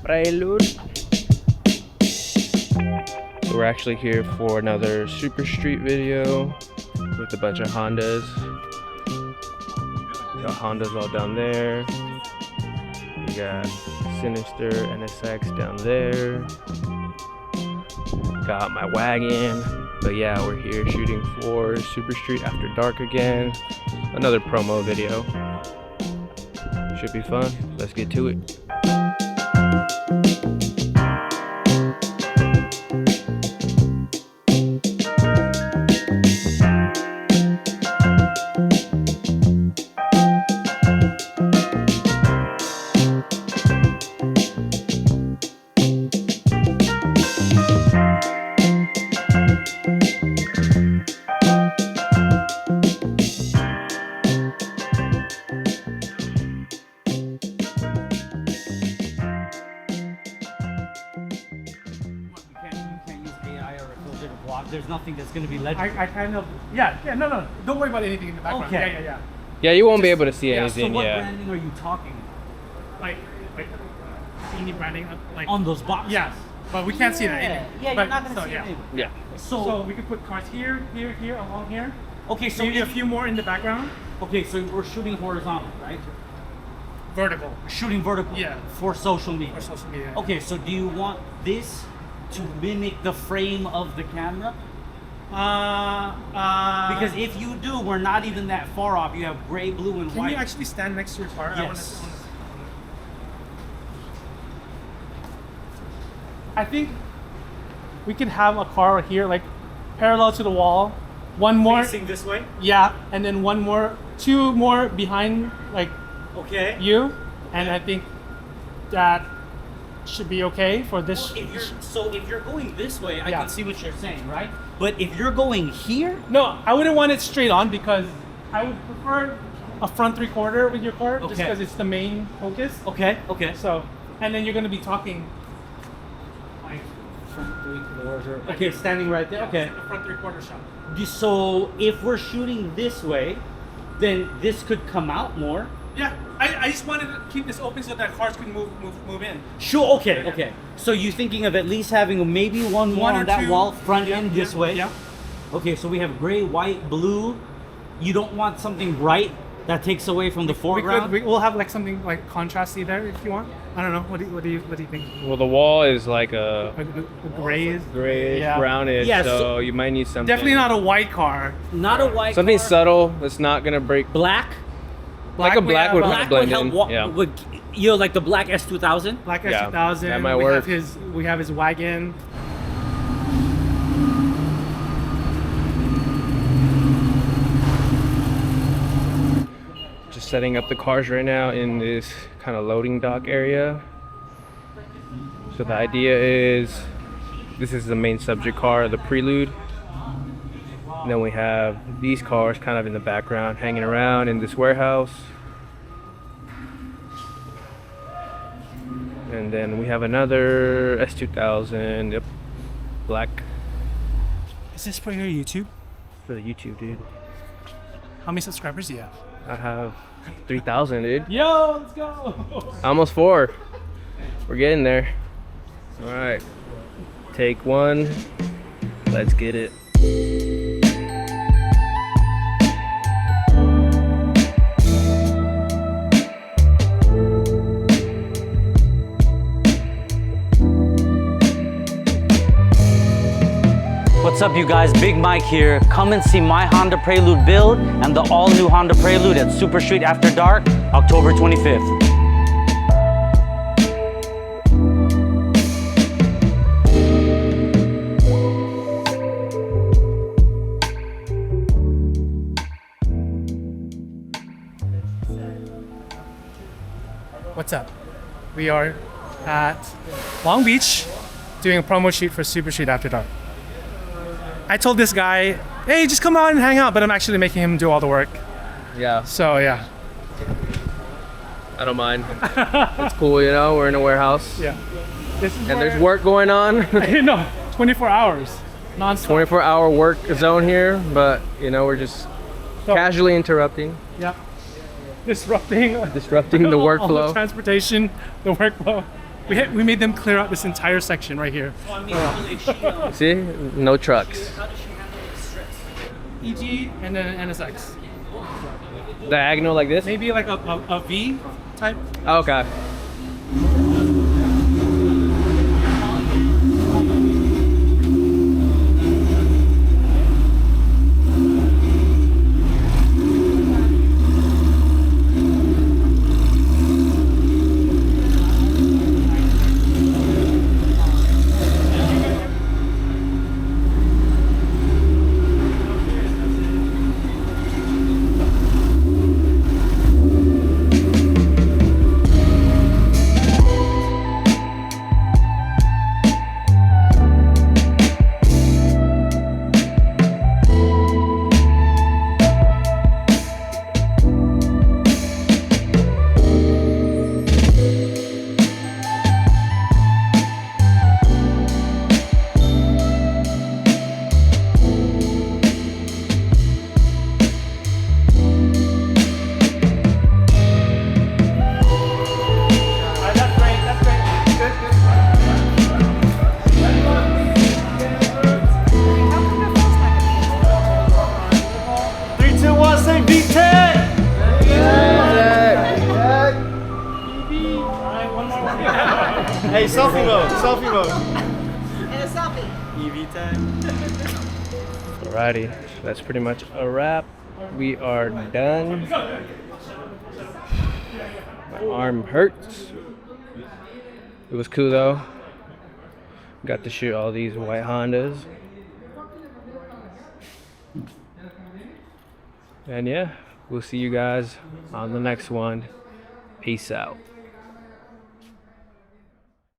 Prelude. So we're actually here for another Super Street video with a bunch of Hondas. Got Hondas all down there. We got Sinister NSX down there. Got my wagon. But yeah, we're here shooting for Super Street After Dark again. Another promo video. Should be fun. Let's get to it. There's nothing that's going to be legible. I kind of, no. Don't worry about anything in the background. Okay. Yeah. Yeah, you won't be able to see anything. So what branding are you talking? Like indie branding, like on those boxes. Yes, but we can't see that. Yeah, you're not going to see it. Yeah. So we could put cars here, along here. Okay, so maybe a few more in the background. Okay, so we're shooting horizontal, right? Vertical. Shooting vertical. Yeah. For social media. For social media. Okay, so do you want this to mimic the frame of the camera? Because if you do, we're not even that far off. You have gray, blue, and white. Can you actually stand next to your car? Yes. I think we could have a car here, like parallel to the wall. One more facing this way. Yeah, and then two more behind, like you. And I think that should be okay for this. Well, if you're going this way, I can see what you're saying, right? But if you're going here, no, I wouldn't want it straight on because I would prefer a front 3/4 with your car, just because it's the main focus. Okay. So, and then you're gonna be talking. Like front 3/4. Okay, standing right there. Okay. A front 3/4 shot. So if we're shooting this way, then this could come out more. Yeah, I just wanted to keep this open so that cars can move in. Sure, okay. So you're thinking of at least having maybe one more on that wall, front end this way? Yeah. Okay, so we have gray, white, blue. You don't want something bright that takes away from the foreground? We'll have like something like contrasty there if you want. I don't know. What do you think? Well, the wall is like a grayish, brownish, so you might need something. Definitely not a white car. Not a white something car. Subtle that's not gonna break. Black? Like a black would blend in. Like the black S2000? Black S2000. That might work. We have his wagon. Just setting up the cars right now in this kind of loading dock area. So the idea is, this is the main subject car, the Prelude. And then we have these cars kind of in the background, hanging around in this warehouse. And then we have another S2000, yep, black. Is this for your YouTube? For the YouTube, dude. How many subscribers do you have? I have 3,000, dude. Yo, let's go! Almost 4. We're getting there. All right, take one. Let's get it. What's up, you guys? Big Mike here. Come and see my Honda Prelude build and the all-new Honda Prelude at Super Street After Dark, October 25th. What's up? We are at Long Beach doing a promo shoot for Super Street After Dark. I told this guy, hey, just come out and hang out, but I'm actually making him do all the work. Yeah. So yeah. I don't mind. It's cool, you know, we're in a warehouse. Yeah. And there's work going on. I know, 24 hours, non-stop. 24-hour work zone here, but you know, we're just casually interrupting. Yeah. Disrupting the workflow. All the transportation, the workflow. We made them clear out this entire section right here. See? No trucks. EG and then an NSX. Diagonal like this? Maybe like a V type. Okay. Hey, selfie mode, selfie mode. And a selfie. EV time. Alrighty, so that's pretty much a wrap. We are done. My arm hurts. It was cool though. Got to shoot all these white Hondas. And yeah, we'll see you guys on the next one. Peace out.